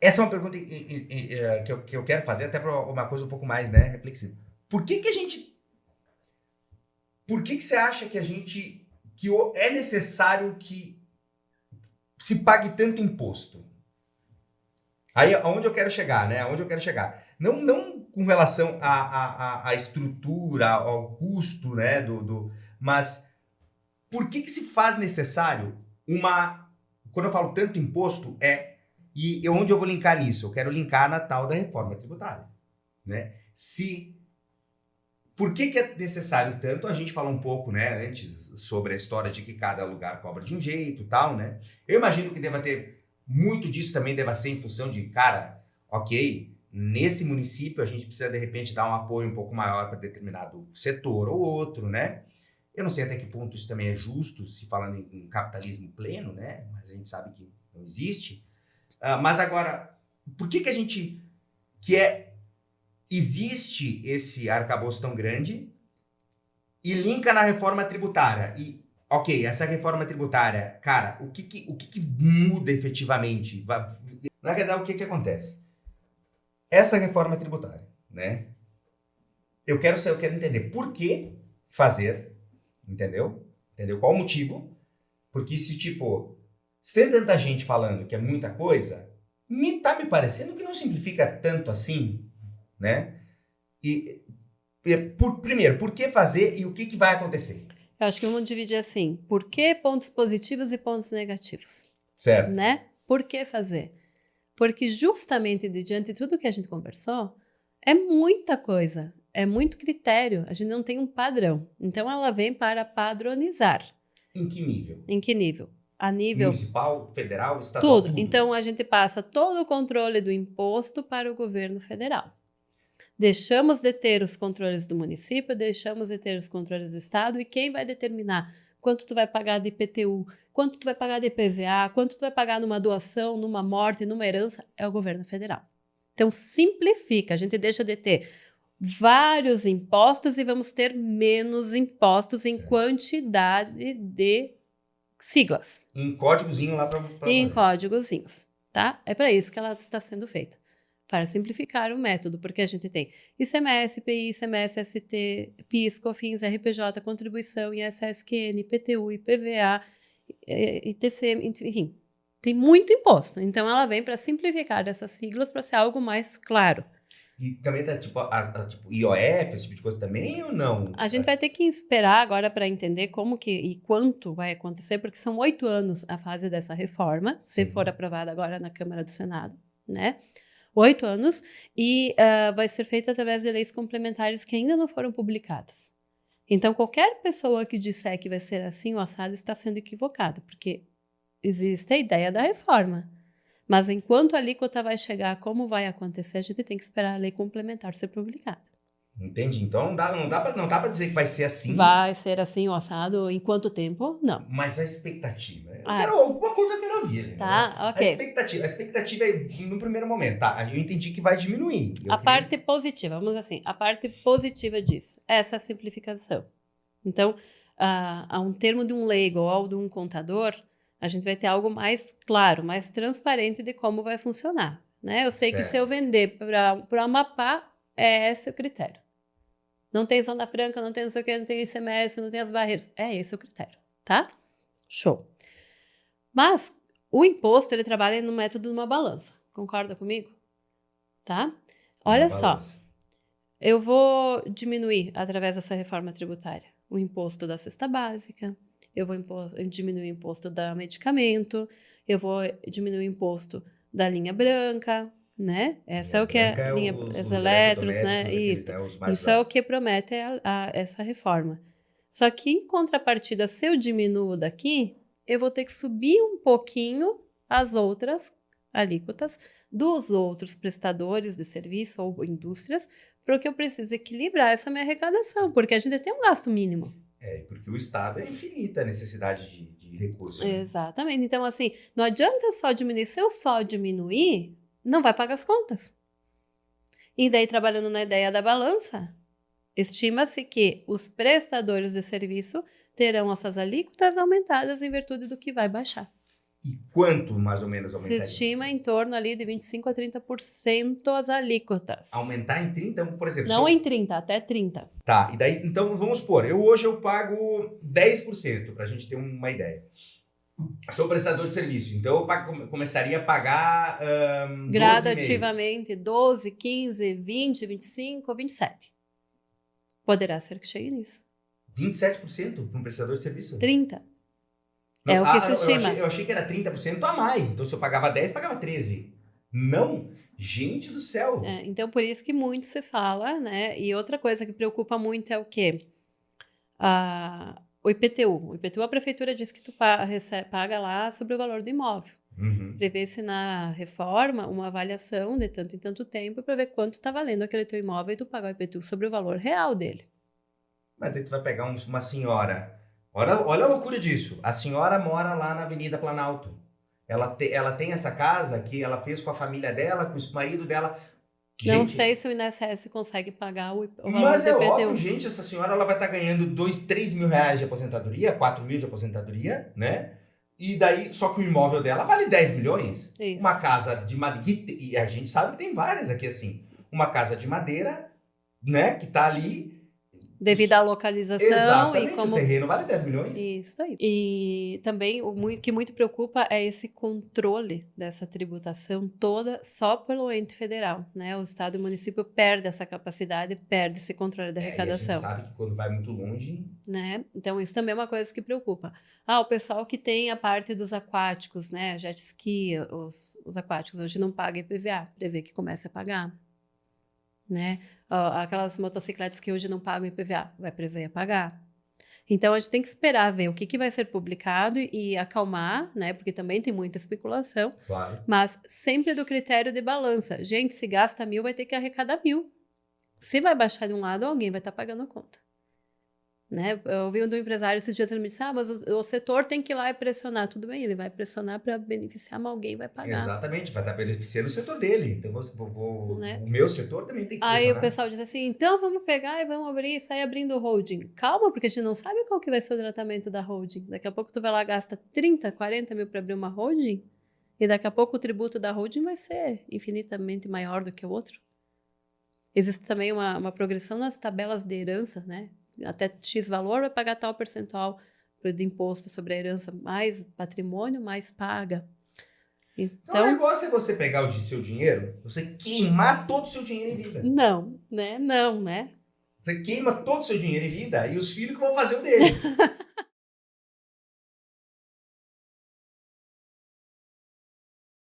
essa é uma pergunta que eu quero fazer até para uma coisa um pouco mais, né, reflexiva. Por que que a gente, por que que você acha que a gente, é necessário que se pague tanto imposto? Aí, aonde eu quero chegar, né? Aonde eu quero chegar? Não com relação à estrutura, ao custo, né? Mas por que que se faz necessário uma. Quando eu falo tanto imposto, onde eu vou linkar nisso? Eu quero linkar na tal da reforma tributária, né? Por que que é necessário tanto? A gente falou um pouco, né, antes sobre a história de que cada lugar cobra de um jeito e tal, né? Eu imagino que deva ter muito disso também deva ser em função de, cara, ok, nesse município a gente precisa de repente dar um apoio um pouco maior para determinado setor ou outro, né? Eu não sei até que ponto isso também é justo, se falando em capitalismo pleno, né? Mas a gente sabe que não existe. Mas agora, por que que a gente que existe esse arcabouço tão grande e linka na reforma tributária? E, ok, essa reforma tributária, cara, o que muda efetivamente? Na verdade, o que acontece? Essa reforma tributária, né? Eu quero entender por que fazer, entendeu? Entendeu? Qual o motivo? Porque se tem tanta gente falando que é muita coisa, tá me parecendo que não simplifica tanto assim, né? E, primeiro, por que fazer e o que vai acontecer? Eu acho que vamos dividir assim, por que pontos positivos e pontos negativos, Certo. né? Por que fazer? Porque justamente diante de tudo que a gente conversou, é muita coisa, é muito critério, a gente não tem um padrão. Então ela vem para padronizar. Em que nível? Em que nível? A nível Municipal, federal, estadual, tudo. tudo. Então a gente passa todo o controle do imposto para o governo federal. Deixamos de ter os controles do município, deixamos de ter os controles do estado, e quem vai determinar quanto tu vai pagar de IPTU, quanto tu vai pagar de IPVA, quanto tu vai pagar numa doação, numa morte, numa herança, é o governo federal. Então simplifica, a gente deixa de ter vários impostos e vamos ter menos impostos em Certo. quantidade de siglas. Em códigozinho lá para E em valer. códigozinhos, tá? É para isso que ela está sendo feita. Para simplificar o método, porque a gente tem ICMS, IPI, ICMS, ST, PIS, COFINS, RPJ, contribuição, ISSQN, IPTU, IPVA, ITC, enfim, tem muito imposto. Então, ela vem para simplificar essas siglas para ser algo mais claro. E também tá tipo IOF, esse tipo de coisa também ou não? A gente vai ter que esperar agora para entender como que e quanto vai acontecer, porque são 8 anos a fase dessa reforma, se Sim. for aprovada agora na Câmara do Senado, né? 8 anos, e vai ser feito através de leis complementares que ainda não foram publicadas. Então, qualquer pessoa que disser que vai ser assim ou assado está sendo equivocada, porque existe a ideia da reforma. Mas enquanto a alíquota vai chegar, como vai acontecer, a gente tem que esperar a lei complementar ser publicada. Entendi. Então não dá para dizer que vai ser assim. Vai ser assim o assado em quanto tempo? Não. Mas a expectativa. Eu Ah, quero alguma coisa eu quero ouvir, né? tá, A ok. expectativa é no primeiro momento, tá? Eu entendi que vai diminuir. A parte positiva, vamos assim, a parte positiva disso, essa é a simplificação. Então, a um termo de um leigo ou de um contador, a gente vai ter algo mais claro, mais transparente de como vai funcionar. Né? Eu sei que se eu vender para Amapá, é esse o critério. Não tem Zona Franca, não tem não sei o que, não tem ICMS, não tem as barreiras. É esse o critério, tá? Show. Mas o imposto, ele trabalha no método de uma balança. Concorda comigo? Tá? Olha só, eu vou diminuir, através dessa reforma tributária, o imposto da cesta básica, eu vou diminuir o imposto do medicamento, eu vou diminuir o imposto da linha branca, né? Essa é o que é os elétrons, né? aqueles, Isso. né, os mais Isso é o básicos. que promete essa reforma. Só que, em contrapartida, se eu diminuo daqui, eu vou ter que subir um pouquinho as outras alíquotas dos outros prestadores de serviço ou indústrias, porque eu preciso equilibrar essa minha arrecadação, porque a gente tem um gasto mínimo. Porque o Estado é infinita a necessidade de recursos. Né? Exatamente. Então, assim, não adianta só diminuir. Se eu só diminuir, não vai pagar as contas. E daí, trabalhando na ideia da balança, estima-se que os prestadores de serviço terão essas alíquotas aumentadas em virtude do que vai baixar. E quanto, mais ou menos, Se aumentaria? estima em torno ali de 25% a 30% as alíquotas. Aumentar em 30, por exemplo... Não em 30, até 30. Tá, e daí, então, vamos supor, hoje eu pago 10%, para a gente ter uma ideia. Sou prestador de serviço, então eu começaria a pagar 12,5%. Gradativamente, 12, 15, 20, 25, 27. Poderá ser que chegue nisso. 27% para um prestador de serviço? 30. Não, É o que se estima. Eu achei que era 30% a mais. Então, se eu pagava 10, pagava 13. Não! Gente do céu! Então, por isso que muito se fala, né? E outra coisa que preocupa muito é o quê? O IPTU. O IPTU, a prefeitura diz que tu paga lá sobre o valor do imóvel. Uhum. Prevê-se na reforma uma avaliação de tanto em tanto tempo para ver quanto está valendo aquele teu imóvel e tu pagar o IPTU sobre o valor real dele. Mas daí tu vai pegar uma senhora... Olha a loucura disso. A senhora mora lá na Avenida Planalto. Ela tem essa casa que ela fez com a família dela, com o marido dela. Não Gente, sei se o INSS consegue pagar o valor mas do é IPTU. óbvio, gente, essa senhora ela vai estar ganhando 2, 3 mil reais de aposentadoria, 4 mil de aposentadoria, né? E daí, só que o imóvel dela vale 10 milhões. Isso. Uma casa de madeira, e a gente sabe que tem várias aqui assim. Uma casa de madeira, né, que tá ali... Devido à localização. Exatamente, e como... o terreno vale 10 milhões. Isso aí. E também o que muito preocupa é esse controle dessa tributação toda só pelo ente federal, né? O estado e o município perdem essa capacidade, perde esse controle da arrecadação. E a gente sabe que quando vai muito longe... Né? Então, isso também é uma coisa que preocupa. O pessoal que tem a parte dos aquáticos, né? Jet ski, os aquáticos hoje não pagam IPVA, prevê que comece a pagar. Né? Aquelas motocicletas que hoje não pagam IPVA, vai prever a pagar. Então, a gente tem que esperar ver o que vai ser publicado e acalmar, né? Porque também tem muita especulação. Claro. Mas sempre do critério de balança. Gente, se gasta 1.000, vai ter que arrecadar 1.000. Se vai baixar de um lado, alguém vai estar pagando a conta. Né? Eu ouvi um do empresário esses dias, ele me disse, mas o setor tem que ir lá e pressionar. Tudo bem, ele vai pressionar para beneficiar, mas alguém vai pagar. Exatamente, vai estar beneficiando o setor dele. Então, Né? o meu setor também tem que pressionar. Aí o pessoal diz assim, então vamos pegar e vamos abrir e sair abrindo holding. Calma, porque a gente não sabe qual que vai ser o tratamento da holding. Daqui a pouco tu vai lá, gasta 30, 40 mil para abrir uma holding, e daqui a pouco o tributo da holding vai ser infinitamente maior do que o outro. Existe também uma progressão nas tabelas de herança, né? Até X valor vai pagar tal percentual de imposto sobre a herança, mais patrimônio, mais paga. Então, o negócio é você pegar o seu dinheiro, você queimar todo o seu dinheiro em vida. Não, né? Não, né? Você queima todo o seu dinheiro em vida e os filhos que vão fazer o dele.